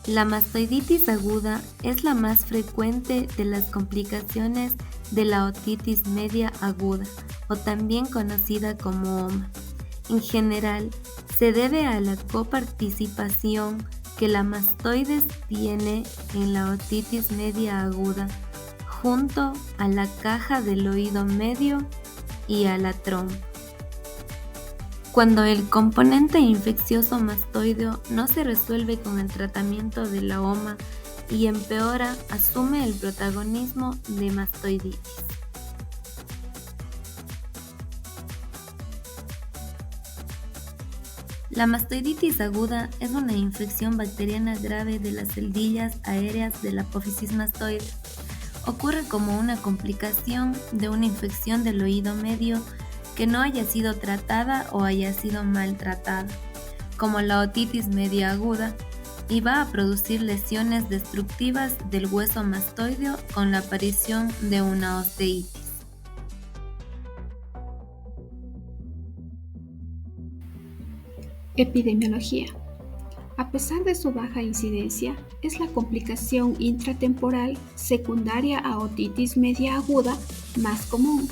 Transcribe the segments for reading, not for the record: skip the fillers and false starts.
La mastoiditis aguda es la más frecuente de las complicaciones de la otitis media aguda, o también conocida como OMA. En general, se debe a la coparticipación que la mastoides tiene en la otitis media aguda junto a la caja del oído medio y a la trompa. Cuando el componente infeccioso mastoideo no se resuelve con el tratamiento de la OMA y empeora, asume el protagonismo de mastoiditis. La mastoiditis aguda es una infección bacteriana grave de las celdillas aéreas de la apófisis mastoide. Ocurre como una complicación de una infección del oído medio que no haya sido tratada o haya sido maltratada, como la otitis media aguda, y va a producir lesiones destructivas del hueso mastoideo con la aparición de una osteitis. Epidemiología. A pesar de su baja incidencia, es la complicación intratemporal secundaria a otitis media aguda más común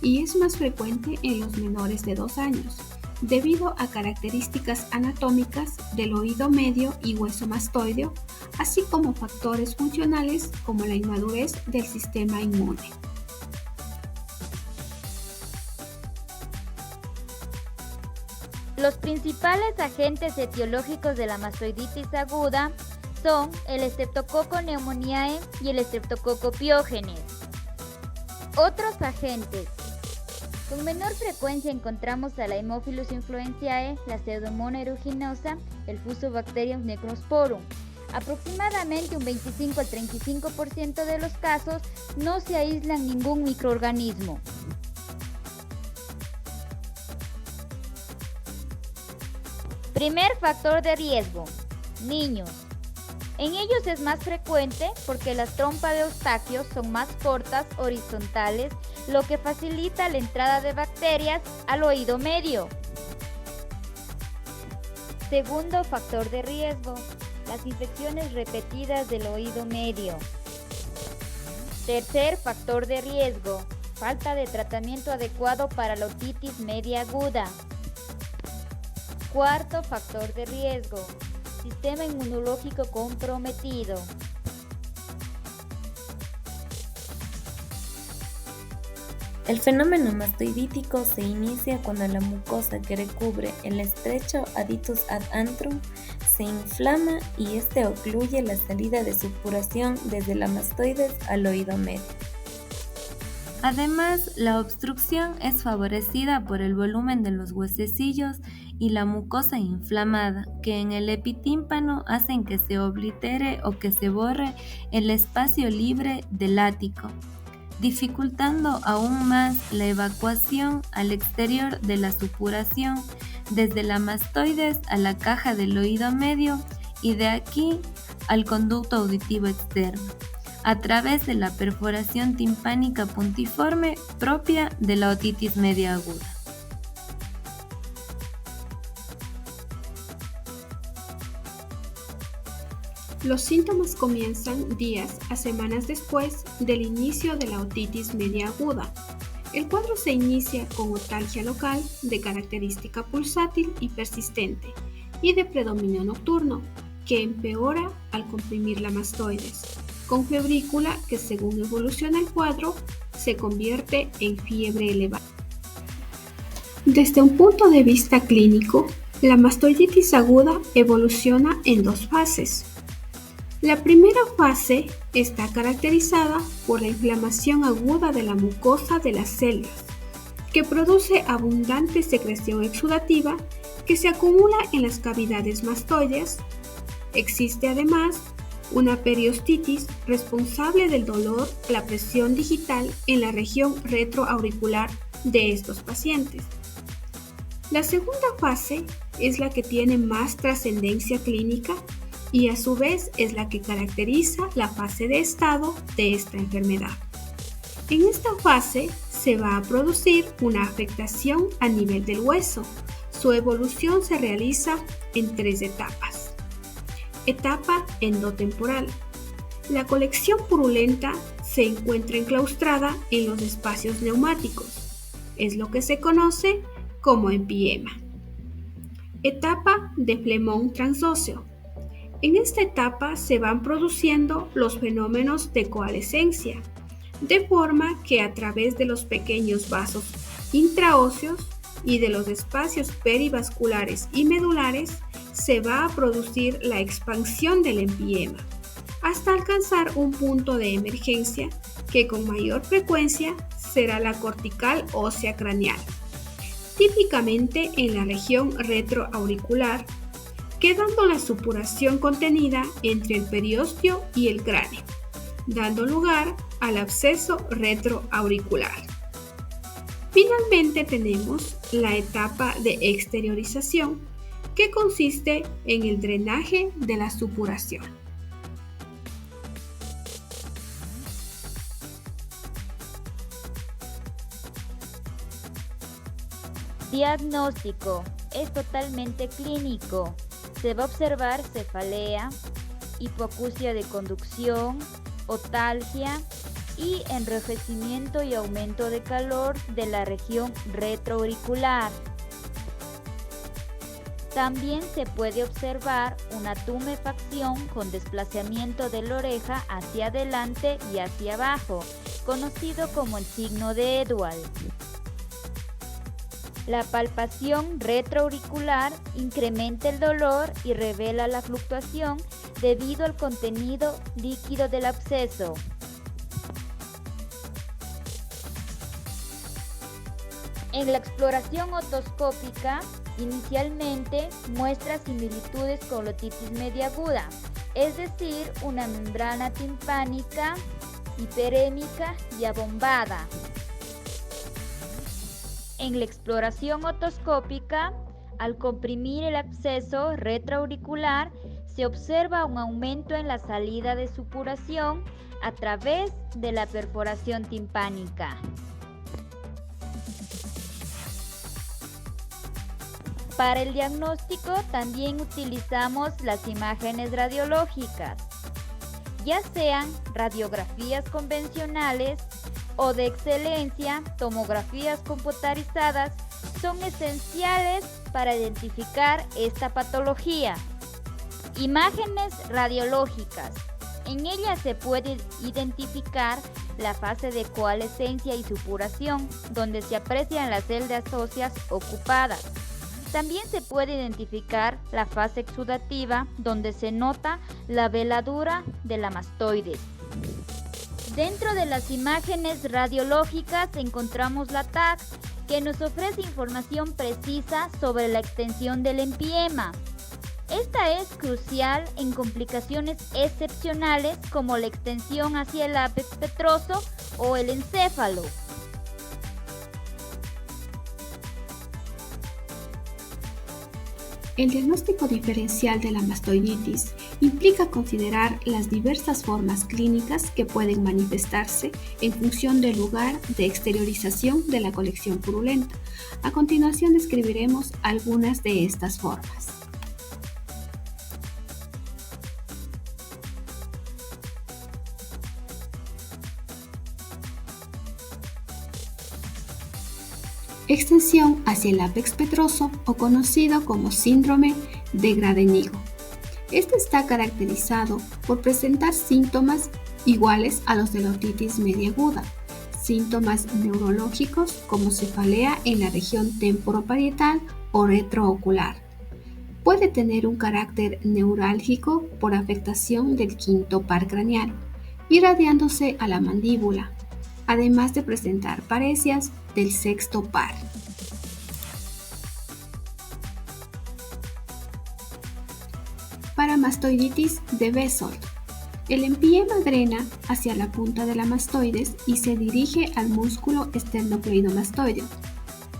y es más frecuente en los menores de 2 años, debido a características anatómicas del oído medio y hueso mastoideo, así como factores funcionales como la inmadurez del sistema inmune. Los principales agentes etiológicos de la mastoiditis aguda son el Streptococcus pneumoniae y el Streptococcus pyogenes. Otros agentes. Con menor frecuencia encontramos a la Haemophilus influenzae, la Pseudomonas aeruginosa, el Fusobacterium necrosporum. Aproximadamente un 25 al 35% de los casos no se aíslan ningún microorganismo. Primer factor de riesgo: niños. En ellos es más frecuente porque las trompas de Eustaquio son más cortas, horizontales, lo que facilita la entrada de bacterias al oído medio. Segundo factor de riesgo: las infecciones repetidas del oído medio. Tercer factor de riesgo: falta de tratamiento adecuado para la otitis media aguda. Cuarto factor de riesgo: sistema inmunológico comprometido. El fenómeno mastoidítico se inicia cuando la mucosa que recubre el estrecho adductus ad antrum se inflama y este ocluye la salida de supuración desde la mastoides al oído medio. Además, la obstrucción es favorecida por el volumen de los huesecillos y la mucosa inflamada, que en el epitímpano hacen que se oblitere o que se borre el espacio libre del ático, dificultando aún más la evacuación al exterior de la supuración desde la mastoides a la caja del oído medio y de aquí al conducto auditivo externo, a través de la perforación timpánica puntiforme propia de la otitis media aguda. Los síntomas comienzan días a semanas después del inicio de la otitis media aguda. El cuadro se inicia con otalgia local de característica pulsátil y persistente y de predominio nocturno, que empeora al comprimir la mastoides, con febrícula que según evoluciona el cuadro se convierte en fiebre elevada. Desde un punto de vista clínico, la mastoiditis aguda evoluciona en 2 fases. La primera fase está caracterizada por la inflamación aguda de la mucosa de las células, que produce abundante secreción exudativa que se acumula en las cavidades mastoides. Existe además una periostitis responsable del dolor a la presión digital en la región retroauricular de estos pacientes. La segunda fase es la que tiene más trascendencia clínica y a su vez es la que caracteriza la fase de estado de esta enfermedad. En esta fase se va a producir una afectación a nivel del hueso. Su evolución se realiza en 3 etapas. Etapa endotemporal. La colección purulenta se encuentra enclaustrada en los espacios neumáticos. Es lo que se conoce como empiema. Etapa de flemón transóseo. En esta etapa se van produciendo los fenómenos de coalescencia, de forma que a través de los pequeños vasos intraóseos y de los espacios perivasculares y medulares se va a producir la expansión del empiema, hasta alcanzar un punto de emergencia que con mayor frecuencia será la cortical ósea craneal, típicamente en la región retroauricular, quedando la supuración contenida entre el periósteo y el cráneo, dando lugar al absceso retroauricular. Finalmente tenemos la etapa de exteriorización, que consiste en el drenaje de la supuración. Diagnóstico. Es totalmente clínico. Se va a observar cefalea, hipoacusia de conducción, otalgia y enrojecimiento y aumento de calor de la región retroauricular. También se puede observar una tumefacción con desplazamiento de la oreja hacia adelante y hacia abajo, conocido como el signo de Edwall. La palpación retroauricular incrementa el dolor y revela la fluctuación debido al contenido líquido del absceso. En la exploración otoscópica, inicialmente muestra similitudes con la otitis media aguda, es decir, una membrana timpánica hiperémica y abombada. En la exploración otoscópica, al comprimir el absceso retroauricular, se observa un aumento en la salida de supuración a través de la perforación timpánica. Para el diagnóstico también utilizamos las imágenes radiológicas, ya sean radiografías convencionales o de excelencia, tomografías computarizadas, son esenciales para identificar esta patología. Imágenes radiológicas. En ellas se puede identificar la fase de coalescencia y supuración, donde se aprecian las celdas óseas ocupadas. También se puede identificar la fase exudativa, donde se nota la veladura de la mastoides. Dentro de las imágenes radiológicas encontramos la TAC, que nos ofrece información precisa sobre la extensión del empiema. Esta es crucial en complicaciones excepcionales como la extensión hacia el ápex petroso o el encéfalo. El diagnóstico diferencial de la mastoiditis implica considerar las diversas formas clínicas que pueden manifestarse en función del lugar de exteriorización de la colección purulenta. A continuación describiremos algunas de estas formas. Extensión hacia el ápex petroso o conocido como síndrome de Gradenigo. Este está caracterizado por presentar síntomas iguales a los de la otitis media aguda, síntomas neurológicos como cefalea en la región temporoparietal o retroocular. Puede tener un carácter neurálgico por afectación del quinto par craneal, irradiándose a la mandíbula, además de presentar paresias del sexto par. Para mastoiditis de Bezold, el empiema drena hacia la punta de la mastoides y se dirige al músculo esternocleidomastoideo.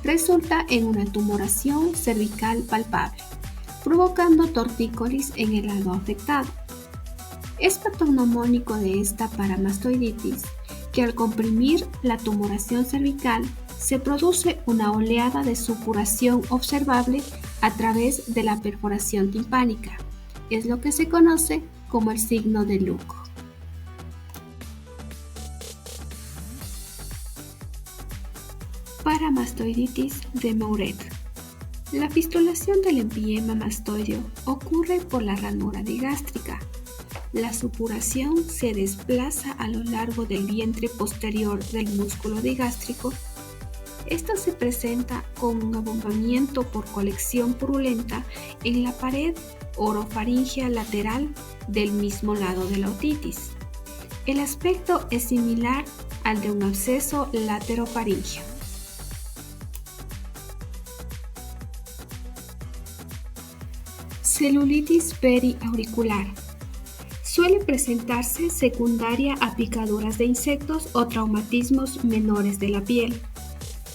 Resulta en una tumoración cervical palpable, provocando tortícolis en el lado afectado. Es patognomónico de esta paramastoiditis que al comprimir la tumoración cervical se produce una oleada de supuración observable a través de la perforación timpánica, es lo que se conoce como el signo de Luco. Paramastoiditis de Mouret. La fistulación del empiema mastoideo ocurre por la ranura digástrica. La supuración se desplaza a lo largo del vientre posterior del músculo digástrico. Esto se presenta con un abombamiento por colección purulenta en la pared orofaringea lateral del mismo lado de la otitis. El aspecto es similar al de un absceso laterofaríngeo. Celulitis periauricular. Suele presentarse secundaria a picaduras de insectos o traumatismos menores de la piel.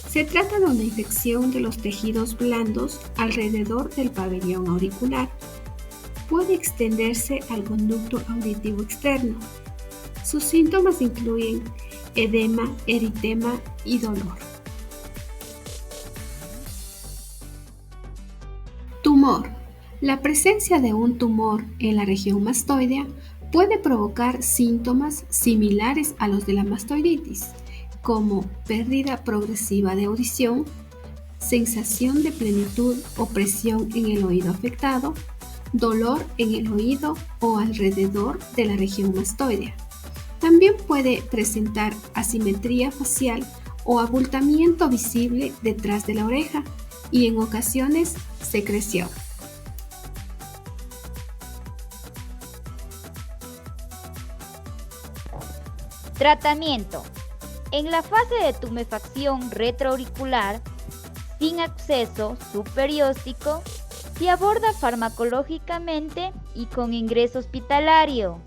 Se trata de una infección de los tejidos blandos alrededor del pabellón auricular. Puede extenderse al conducto auditivo externo. Sus síntomas incluyen edema, eritema y dolor. Tumor. La presencia de un tumor en la región mastoidea puede provocar síntomas similares a los de la mastoiditis, como pérdida progresiva de audición, sensación de plenitud o presión en el oído afectado, dolor en el oído o alrededor de la región mastoidea. También puede presentar asimetría facial o abultamiento visible detrás de la oreja y en ocasiones secreción. Tratamiento. En la fase de tumefacción retroauricular, sin acceso subperióstico, se aborda farmacológicamente y con ingreso hospitalario.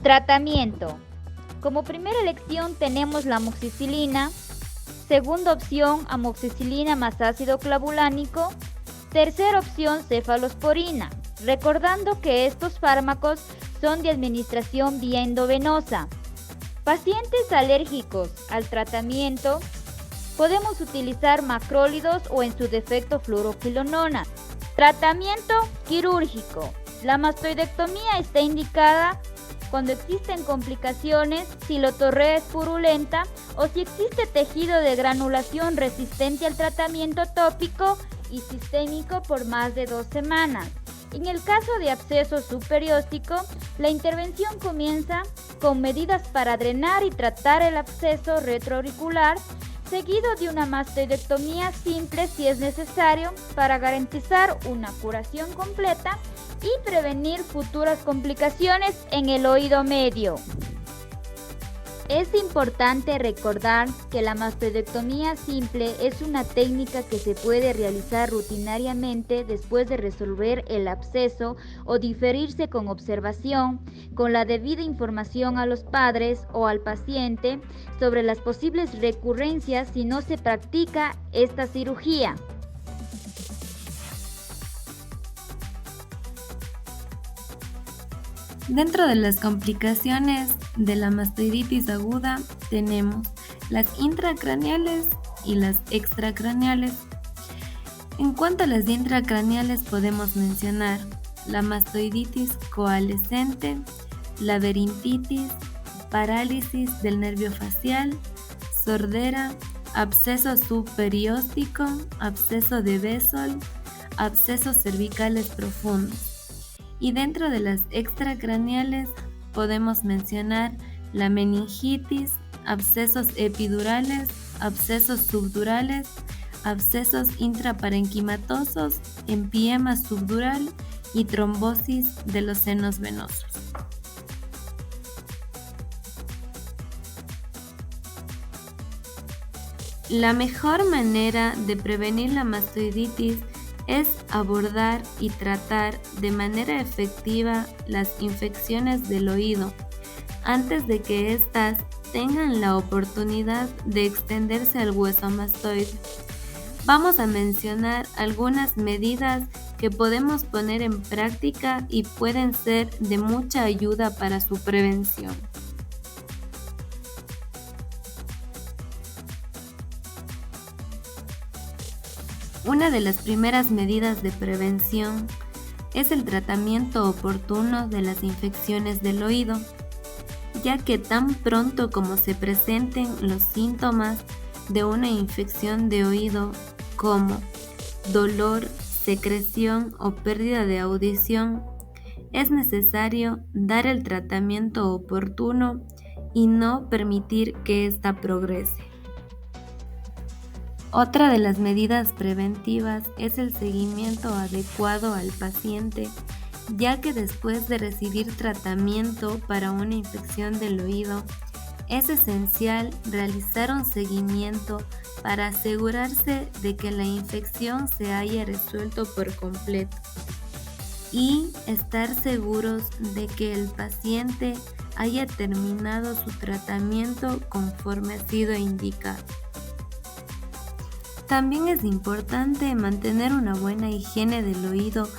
Tratamiento. Como primera elección tenemos la amoxicilina, segunda opción amoxicilina más ácido clavulánico, tercera opción cefalosporina, recordando que estos fármacos son de administración vía endovenosa. Pacientes alérgicos al tratamiento, podemos utilizar macrólidos o en su defecto fluoroquinolonas. Tratamiento quirúrgico. La mastoidectomía está indicada cuando existen complicaciones, si la otorrea es purulenta o si existe tejido de granulación resistente al tratamiento tópico y sistémico por más de 2 semanas. En el caso de absceso subperióstico, la intervención comienza con medidas para drenar y tratar el absceso retroauricular, seguido de una mastoidectomía simple si es necesario para garantizar una curación completa y prevenir futuras complicaciones en el oído medio. Es importante recordar que la mastoidectomía simple es una técnica que se puede realizar rutinariamente después de resolver el absceso o diferirse con observación, con la debida información a los padres o al paciente sobre las posibles recurrencias si no se practica esta cirugía. Dentro de las complicaciones de la mastoiditis aguda tenemos las intracraneales y las extracraneales. En cuanto a las intracraneales podemos mencionar la mastoiditis coalescente, laberintitis, parálisis del nervio facial, sordera, absceso subperióstico, absceso de Bessel, abscesos cervicales profundos. Y dentro de las extracraneales podemos mencionar la meningitis, abscesos epidurales, abscesos subdurales, abscesos intraparenquimatosos, empiema subdural y trombosis de los senos venosos. La mejor manera de prevenir la mastoiditis es abordar y tratar de manera efectiva las infecciones del oído antes de que éstas tengan la oportunidad de extenderse al hueso mastoide. Vamos a mencionar algunas medidas que podemos poner en práctica y pueden ser de mucha ayuda para su prevención. Una de las primeras medidas de prevención es el tratamiento oportuno de las infecciones del oído, ya que tan pronto como se presenten los síntomas de una infección de oído como dolor, secreción o pérdida de audición, es necesario dar el tratamiento oportuno y no permitir que ésta progrese. Otra de las medidas preventivas es el seguimiento adecuado al paciente, ya que después de recibir tratamiento para una infección del oído, es esencial realizar un seguimiento para asegurarse de que la infección se haya resuelto por completo y estar seguros de que el paciente haya terminado su tratamiento conforme ha sido indicado. También es importante mantener una buena higiene del oído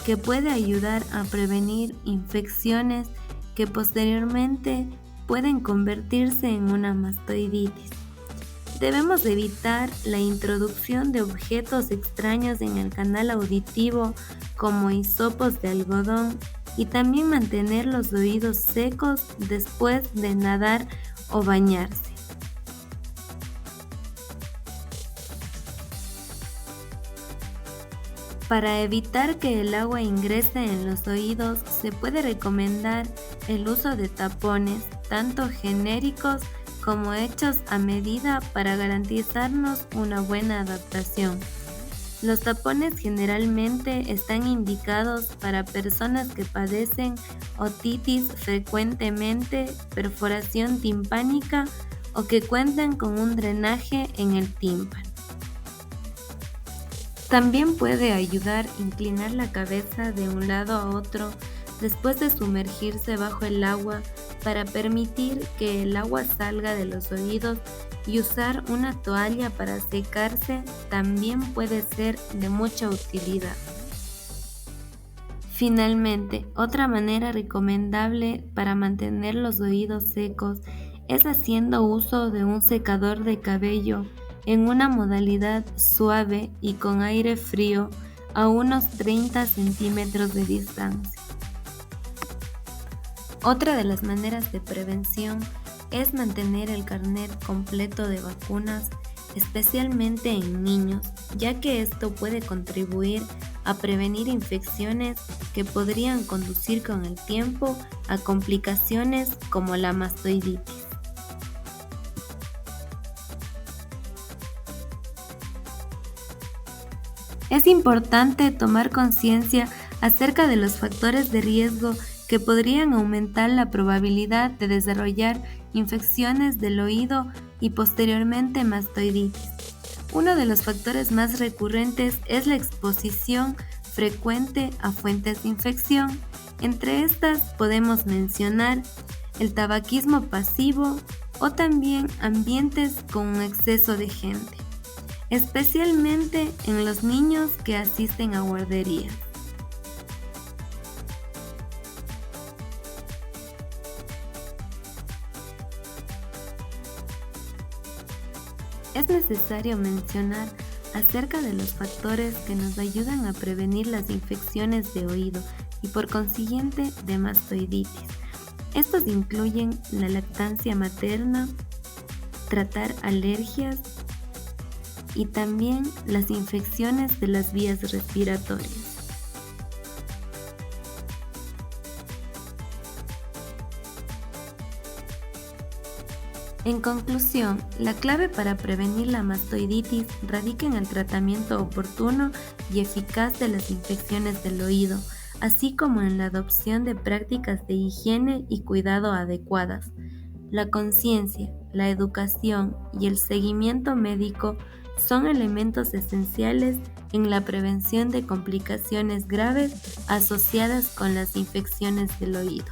que puede ayudar a prevenir infecciones que posteriormente pueden convertirse en una mastoiditis. Debemos evitar la introducción de objetos extraños en el canal auditivo como hisopos de algodón y también mantener los oídos secos después de nadar o bañarse. Para evitar que el agua ingrese en los oídos, se puede recomendar el uso de tapones, tanto genéricos como hechos a medida para garantizarnos una buena adaptación. Los tapones generalmente están indicados para personas que padecen otitis frecuentemente, perforación timpánica o que cuentan con un drenaje en el tímpano. También puede ayudar a inclinar la cabeza de un lado a otro después de sumergirse bajo el agua para permitir que el agua salga de los oídos, y usar una toalla para secarse también puede ser de mucha utilidad. Finalmente, otra manera recomendable para mantener los oídos secos es haciendo uso de un secador de cabello en una modalidad suave y con aire frío a unos 30 centímetros de distancia. Otra de las maneras de prevención es mantener el carnet completo de vacunas, especialmente en niños, ya que esto puede contribuir a prevenir infecciones que podrían conducir con el tiempo a complicaciones como la mastoiditis. Es importante tomar conciencia acerca de los factores de riesgo que podrían aumentar la probabilidad de desarrollar infecciones del oído y posteriormente mastoiditis. Uno de los factores más recurrentes es la exposición frecuente a fuentes de infección. Entre estas podemos mencionar el tabaquismo pasivo o también ambientes con un exceso de gente, especialmente en los niños que asisten a guarderías. Es necesario mencionar acerca de los factores que nos ayudan a prevenir las infecciones de oído y por consiguiente de mastoiditis. Estos incluyen la lactancia materna, tratar alergias y también las infecciones de las vías respiratorias. En conclusión, la clave para prevenir la mastoiditis radica en el tratamiento oportuno y eficaz de las infecciones del oído, así como en la adopción de prácticas de higiene y cuidado adecuadas. La conciencia, la educación y el seguimiento médico son elementos esenciales en la prevención de complicaciones graves asociadas con las infecciones del oído.